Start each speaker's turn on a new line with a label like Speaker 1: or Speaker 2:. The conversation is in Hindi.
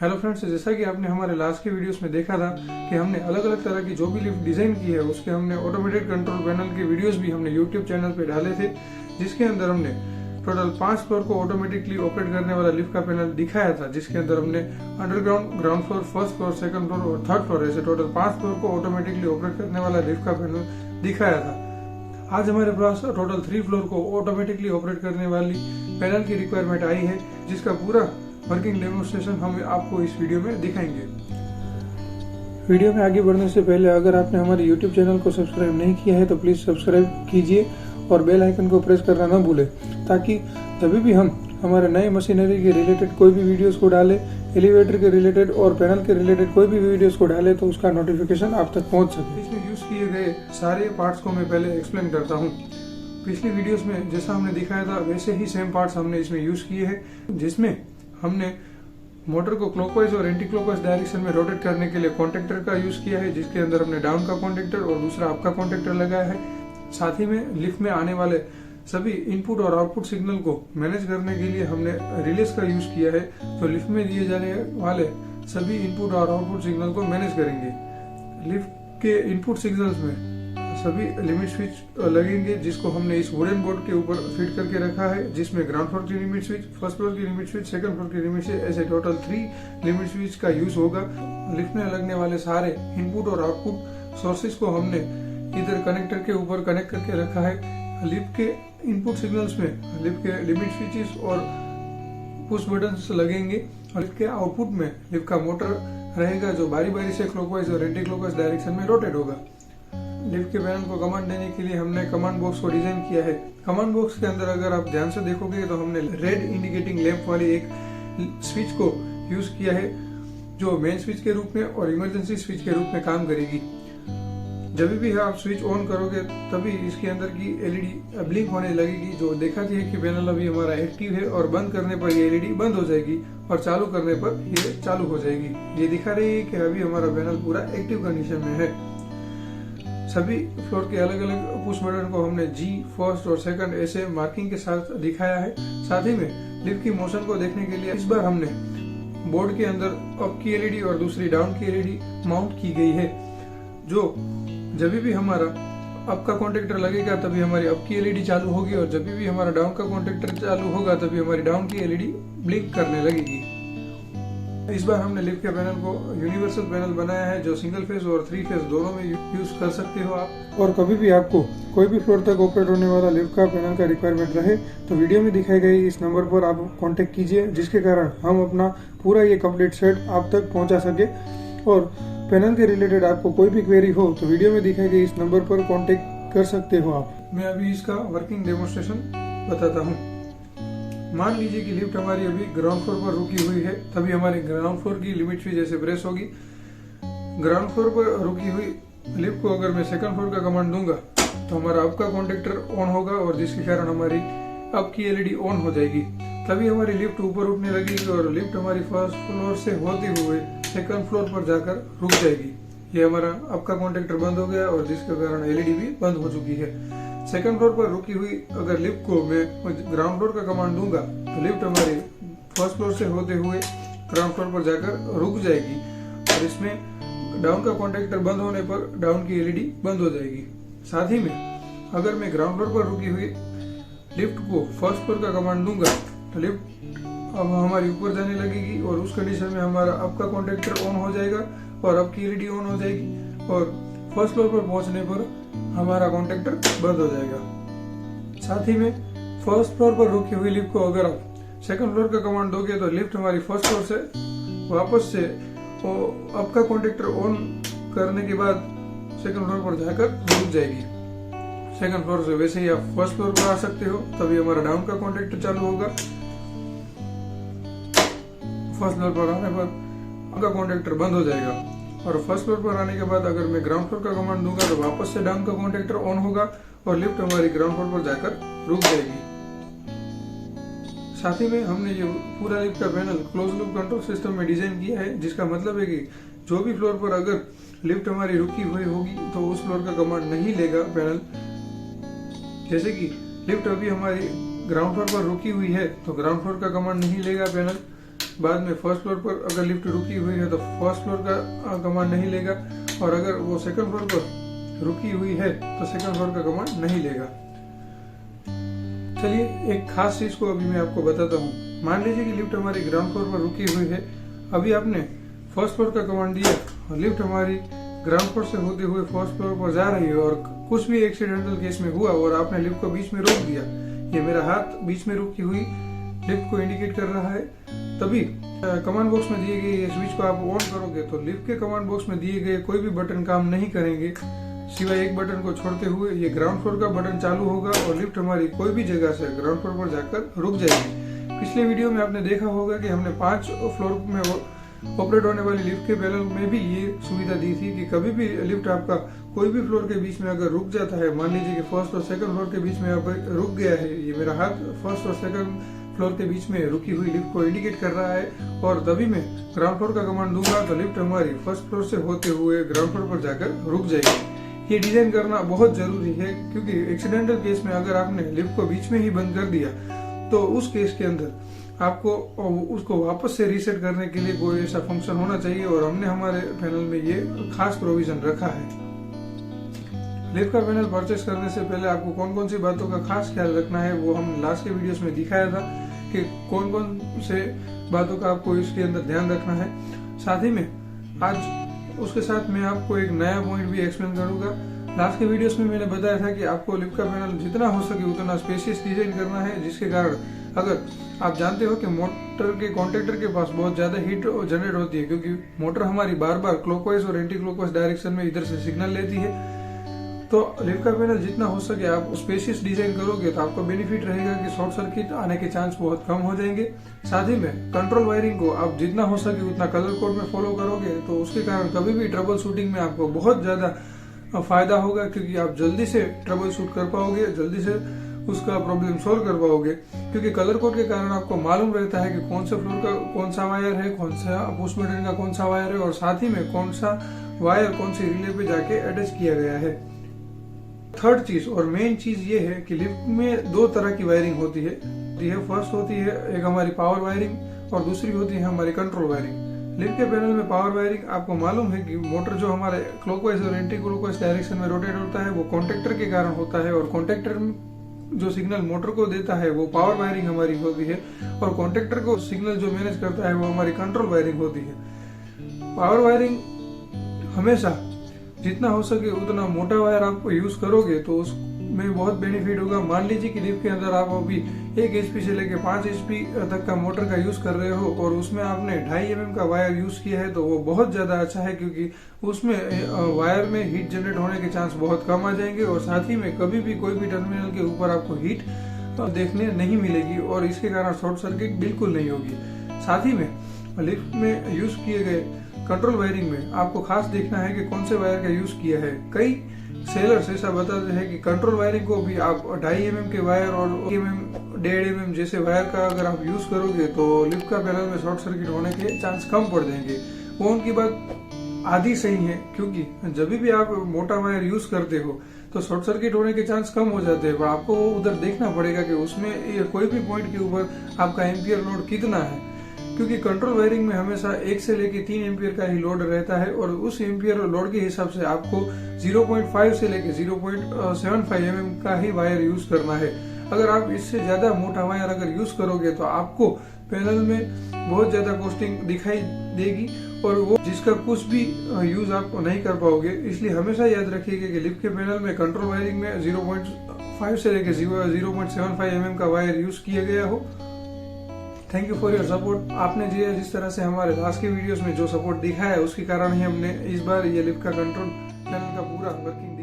Speaker 1: हेलो फ्रेंड्स, जैसा कि आपने हमारे लास्ट के वीडियोस में देखा था कि हमने अलग अलग तरह की जो भी लिफ्ट डिज़ाइन की है उसके हमने ऑटोमेटेड कंट्रोल पैनल के वीडियोस भी हमने यूट्यूब चैनल पे डाले थे, जिसके अंदर हमने टोटल 5 फ्लोर को ऑटोमेटिकली ऑपरेट करने वाला लिफ्ट का पैनल दिखाया था, जिसके अंदर हमने underground, ground floor, first floor, second floor और थर्ड फ्लोर ऐसे टोटल 5 फ्लोर को ऑटोमेटिकली ऑपरेट करने वाला लिफ्ट का पैनल दिखाया था। आज हमारे पास टोटल 3 फ्लोर को ऑटोमेटिकली ऑपरेट करने वाली पैनल की रिक्वायरमेंट आई है, जिसका पूरा वर्किंग डेमोन्स्ट्रेशन हम आपको इस वीडियो में दिखाएंगे। वीडियो में आगे बढ़ने से पहले अगर आपने हमारे YouTube चैनल को सब्सक्राइब नहीं किया है तो प्लीज सब्सक्राइब कीजिए और बेल आइकन को प्रेस करना न भूलें, ताकि जब भी हम हमारे नए मशीनरी के रिलेटेड कोई भी वीडियोस को डालें, एलिवेटर के रिलेटेड और पैनल के रिलेटेड कोई भी वीडियोस को डालें तो उसका नोटिफिकेशन आप तक पहुंच सके। इसमें यूज किए गए सारे पार्ट्स को मैं पहले एक्सप्लेन करता हूँ। पिछली वीडियोस में जैसा हमने दिखाया था वैसे ही सेम पार्ट्स हमने इसमें यूज किए हैं, जिसमें हमने मोटर को क्लॉकवाइज और एंटी क्लॉकवाइज डायरेक्शन में रोटेट करने के लिए कॉन्टेक्टर का यूज किया है, जिसके अंदर हमने डाउन का कॉन्टेक्टर और दूसरा अप का कॉन्टेक्टर लगाया है। साथ ही में लिफ्ट में आने वाले सभी इनपुट और आउटपुट सिग्नल को मैनेज करने के लिए हमने रिलेस का यूज किया है, तो लिफ्ट में दिए जाने वाले सभी इनपुट और आउटपुट सिग्नल को मैनेज करेंगे। लिफ्ट के इनपुट सिग्नल्स में सभी लिमिट स्विच लगेंगे, जिसको हमने इस वुडन बोर्ड के ऊपर फिट करके रखा है, जिसमें ग्राउंड फ्लोर की लिमिट स्विच, फर्स्ट फ्लोर की लिमिट स्विच, सेकंड फ्लोर की लिमिट स्विच, ऐसे टोटल 3 लिमिट स्विच का यूज होगा। लिफ्ट में लगने वाले सारे इनपुट और आउटपुट सोर्सेज को हमने इधर कनेक्टर के ऊपर कनेक्ट करके रखा है। लिफ्ट के इनपुट सिग्नल्स में लिफ्ट के लिमिट स्विचेस और पुश बटन्स लगेंगे और लिफ्ट के आउटपुट में लिफ्ट का मोटर रहेगा, जो बारी बारी से क्लॉकवाइज और एंटी क्लॉकवाइज डायरेक्शन में रोटेट होगा। लिफ्ट के पैनल को कमांड देने के लिए हमने कमांड बॉक्स को डिजाइन किया है। कमांड बॉक्स के अंदर अगर आप ध्यान से देखोगे तो हमने रेड इंडिकेटिंग लैंप वाली एक स्विच को यूज किया है, जो मेन स्विच के रूप में और इमरजेंसी स्विच के रूप में काम करेगी। जब भी आप स्विच ऑन करोगे तभी इसके अंदर की एलईडी ब्लिंक होने लगेगी, जो दिखाती है कि पैनल अभी हमारा एक्टिव है, और बंद करने पर ये एलईडी बंद हो जाएगी और चालू करने पर ये चालू हो जाएगी। ये दिखा रही है कि अभी हमारा पैनल पूरा एक्टिव कंडीशन में है। सभी फ्लोर के अलग अलग पुश बटन को हमने जी, फर्स्ट और सेकंड ऐसे मार्किंग के साथ दिखाया है। साथ ही में लिफ्ट की मोशन को देखने के लिए इस बार हमने बोर्ड के अंदर अप की एलईडी और दूसरी डाउन की एलईडी माउंट की गई है, जो जब भी हमारा अप का कॉन्टेक्टर लगेगा तभी हमारी अप की एलईडी चालू होगी, और जब भी हमारा डाउन का कॉन्टेक्टर चालू होगा तभी हमारी डाउन की एलईडी ब्लिंक करने लगेगी। इस बार हमने लिफ्ट के पैनल को यूनिवर्सल पैनल बनाया है, जो सिंगल फेज और 3 फेज दोनों में यूज कर सकते हो आप। और कभी भी आपको कोई भी फ्लोर तक ऑपरेट होने वाला लिफ्ट का पैनल का रिक्वायरमेंट रहे तो वीडियो में दिखाए गए इस नंबर पर आप कांटेक्ट कीजिए, जिसके कारण हम अपना पूरा ये कंप्लीट सेट आप तक पहुंचा सके। और पैनल के रिलेटेड आपको कोई भी क्वेरी हो तो वीडियो में दिखाए गए इस नंबर पर कांटेक्ट कर सकते हो आप। मैं अभी इसका वर्किंग डेमोन्स्ट्रेशन बताता हूँ। मान लीजिए कि लिफ्ट हमारी अभी ग्राउंड फ्लोर पर रुकी हुई है, तभी हमारी ग्राउंड फ्लोर की लिमिट स्विच जैसे प्रेस होगी। ग्राउंड फ्लोर पर रुकी हुई लिफ्ट को अगर मैं सेकंड फ्लोर का कमांड दूंगा तो हमारा अप का कॉन्टेक्टर ऑन होगा, और जिसके कारण हमारी अप की एलईडी ऑन हो जाएगी। तभी हमारी लिफ्ट ऊपर उठने लगेगी और लिफ्ट हमारी फर्स्ट फ्लोर से होते हुए सेकंड फ्लोर पर जाकर रुक जाएगी। ये हमारा अप का कॉन्टेक्टर बंद हो गया और जिसके कारण एलईडी भी बंद हो चुकी है। सेकंड फ्लोर पर रुकी हुई अगर लिफ्ट को मैं ग्राउंड फ्लोर का कमांड दूंगा तो लिफ्ट हमारी फर्स्ट फ्लोर से होते हुए ग्राउंड फ्लोर पर जाकर रुक जाएगी, और इसमें डाउन का कॉन्टेक्टर बंद होने पर डाउन की एलईडी बंद हो जाएगी। साथ ही में अगर मैं ग्राउंड फ्लोर पर रुकी हुई लिफ्ट को फर्स्ट फ्लोर का कमांड दूंगा तो लिफ्ट अब हमारी ऊपर जाने लगेगी, और उस कंडीशन में हमारा अप का कॉन्टेक्टर ऑन हो जाएगा और अप की एलईडी ऑन हो जाएगी, और फर्स्ट फ्लोर पर पहुंचने पर हमारा कॉन्टेक्टर बंद हो जाएगा। साथ ही में फर्स्ट फ्लोर पर रुकी हुई लिफ्ट को अगर आप सेकंड फ्लोर का कमांड दोगे तो लिफ्ट हमारी फर्स्ट फ्लोर से वापस से अप का कॉन्टेक्टर ऑन करने के बाद सेकंड फ्लोर पर जाकर रुक जाएगी। सेकंड फ्लोर से वैसे ही आप फर्स्ट फ्लोर पर आ सकते हो, तभी हमारा डाउन का कॉन्टेक्टर चालू होगा। फर्स्ट फ्लोर पर आने पर अप का कॉन्टेक्टर बंद हो जाएगा, और फर्स्ट फ्लोर पर आने के बाद अगर मैं ग्राउंड फ्लोर का कमांड दूंगा तो वापस से डाउन का कॉन्टेक्टर ऑन होगा और लिफ्ट हमारी ग्राउंड फ्लोर पर जाकर रुक जाएगी। साथ ही में हमने ये पूरा लिफ्ट का panel close loop control system में डिजाइन किया है, जिसका मतलब है कि जो भी फ्लोर पर अगर लिफ्ट हमारी रुकी हुई होगी तो उस फ्लोर का कमांड नहीं लेगा पैनल। जैसे कि लिफ्ट अभी हमारी ग्राउंड फ्लोर पर रुकी हुई है तो ग्राउंड फ्लोर का कमांड नहीं लेगा पैनल। बाद में फर्स्ट फ्लोर पर अगर लिफ्ट रुकी हुई है तो फर्स्ट फ्लोर का कमांड नहीं लेगा, और अगर वो सेकंड फ्लोर पर रुकी हुई है तो सेकंड फ्लोर का कमांड नहीं लेगा। चलिए एक खास चीज को अभी मैं आपको बताता हूँ। मान लीजिए कि लिफ्ट हमारी ग्राउंड फ्लोर पर रुकी हुई है, अभी आपने फर्स्ट फ्लोर का कमांड दिया और लिफ्ट हमारी ग्राउंड फ्लोर से होते हुए फर्स्ट फ्लोर पर जा रही है और कुछ भी एक्सीडेंटल केस में हुआ और आपने लिफ्ट को बीच में रोक दिया, ये मेरा हाथ बीच में रुकी हुई लिफ्ट को इंडिकेट कर रहा है, तभी कमांड बॉक्स में दिए गए ये स्विच को आप ऑन करोगे तो लिफ्ट के कमांड बॉक्स में दिए गए कोई भी बटन काम नहीं करेंगे, सिवाय एक बटन को छोड़ते हुए ये ग्राउंड फ्लोर का बटन चालू होगा और लिफ्ट हमारी कोई भी जगह से ग्राउंड फ्लोर पर जाकर रुक जाएगी। पिछले वीडियो में आपने देखा होगा कि हमने 5 फ्लोर में ऑपरेट होने वाली लिफ्ट के पैनल में भी ये सुविधा दी थी कि कभी भी लिफ्ट आपका कोई भी फ्लोर के बीच में अगर रुक जाता है, मान लीजिए कि फर्स्ट और सेकंड फ्लोर के बीच में अब रुक गया है, ये मेरा हाथ फर्स्ट और सेकंड फ्लोर के बीच में रुकी हुई लिफ्ट को इंडिकेट कर रहा है और तभी मैं ग्राउंड फ्लोर का कमांड दूंगा तो लिफ्ट हमारी फर्स्ट फ्लोर से होते हुए ग्राउंड फ्लोर पर जाकर रुक जाएगी। ये डिजाइन करना बहुत जरूरी है क्योंकि एक्सीडेंटल केस में अगर आपने लिफ्ट को बीच में ही बंद कर दिया तो उस केस के अंदर आपको उसको वापस से रीसेट करने के लिए कोई ऐसा फंक्शन होना चाहिए और हमने हमारे पैनल में ये खास प्रोविजन रखा है। लिफ्ट का पैनल परचेस करने से पहले आपको कौन कौन सी बातों का खास ख्याल रखना है वो हम लास्ट के वीडियोस में दिखाया था कि कौन कौन से बातों का आपको इसके अंदर ध्यान रखना है। साथ ही में आज उसके साथ मैं आपको एक नया पॉइंट भी एक्सप्लेन करूंगा। लास्ट के वीडियोस में मैंने बताया था कि आपको लिफ्ट का पैनल जितना हो सके उतना स्पेशियस डिजाइन करना है, जिसके कारण अगर आप जानते हो कि मोटर के कॉन्टेक्टर के पास बहुत ज्यादा हीट जनरेट होती है क्योंकि मोटर हमारी बार बार क्लॉकवाइज और एंटी क्लॉकवाइज डायरेक्शन में इधर से सिग्नल लेती है, तो लिफ्ट का पैनल जितना हो सके आप स्पेशियस डिजाइन करोगे तो आपको बेनिफिट रहेगा कि शॉर्ट सर्किट आने के चांस बहुत कम हो जाएंगे। साथ ही में कंट्रोल वायरिंग को आप जितना हो सके उतना कलर कोड में फॉलो करोगे तो उसके कारण कभी भी ट्रबल शूटिंग में आपको बहुत ज्यादा फायदा होगा क्योंकि आप जल्दी से ट्रबल शूट कर पाओगे, जल्दी से उसका प्रॉब्लम सॉल्व कर पाओगे क्योंकि कलर कोड के कारण आपको मालूम रहता है कि कौन सा फ्लोर का कौन सा वायर है, कौन सा पुश बटन का कौन सा वायर है और साथ ही में कौन सा वायर कौन सी रिले पे जाके अटैच किया गया है। थर्ड चीज और मेन चीज ये है कि लिफ्ट में 2 तरह की वायरिंग होती है। फर्स्ट होती है एक हमारी पावर वायरिंग और दूसरी होती है हमारी कंट्रोल वायरिंग। लिफ्ट के पैनल में पावर वायरिंग आपको मालूम है कि मोटर जो हमारे क्लॉकवाइज और एंटी क्लॉकवाइज डायरेक्शन में रोटेट होता है वो कॉन्टेक्टर के कारण होता है और कॉन्टेक्टर जो सिग्नल मोटर को देता है वो पावर वायरिंग हमारी होती है और कॉन्टेक्टर को सिग्नल जो मैनेज करता है वो हमारी कंट्रोल वायरिंग होती है। पावर वायरिंग हमेशा जितना हो सके उतना मोटा वायर आप यूज करोगे तो उसमें बहुत बेनिफिट होगा। मान लीजिए कि लिफ्ट के अंदर आप अभी 1 HP से लेके 5 HP तक का मोटर का यूज कर रहे हो और उसमें आपने 2.5 mm का वायर यूज किया है तो वो बहुत ज्यादा अच्छा है क्योंकि उसमें वायर में हीट जनरेट होने के चांस बहुत कम आ जाएंगे और साथ ही में कभी भी कोई भी टर्मिनल के ऊपर आपको हीट देखने नहीं मिलेगी और इसके कारण शॉर्ट सर्किट बिल्कुल नहीं होगी। साथ ही में लिफ्ट में यूज किए गए कंट्रोल वायरिंग में आपको खास देखना है कि कौन से वायर का यूज किया है। कई सेलर्स ऐसा बताते हैं कि कंट्रोल वायरिंग को भी आप 2.5 mm के वायर और 1.5 mm जैसे वायर का अगर आप यूज करोगे तो लिफ्ट का पैनल में शॉर्ट सर्किट होने के चांस कम पड़ जाएंगे। वो उनकी बात आधी सही है क्योंकि जब भी आप मोटा वायर यूज करते हो तो शॉर्ट सर्किट होने के चांस कम हो जाते हैं, पर आपको उधर देखना पड़ेगा कि उसमें कोई भी पॉइंट के ऊपर आपका एम्पियर लोड कितना है क्योंकि कंट्रोल वायरिंग में हमेशा 1 से लेके 3 एम्पियर का ही लोड रहता है और उस एम्पियर लोड के हिसाब से आपको 0.5 से लेके 0.75 mm का ही वायर यूज करना है। अगर आप इससे ज्यादा मोटा वायर अगर यूज करोगे तो आपको पैनल में बहुत ज्यादा कॉस्टिंग दिखाई देगी और वो जिसका कुछ भी यूज आप नहीं कर पाओगे। इसलिए हमेशा याद रखिएगा कि लिफ्ट के पैनल में कंट्रोल वायरिंग में 0.5 से लेके 0.75 mm का वायर यूज किया गया हो। Thank you for your support. आपने जिस तरह से हमारे लास्ट के वीडियोस में जो सपोर्ट दिखाया है उसके कारण ही हमने इस बार ये लिफ्ट का कंट्रोल पैनल का पूरा वर्किंग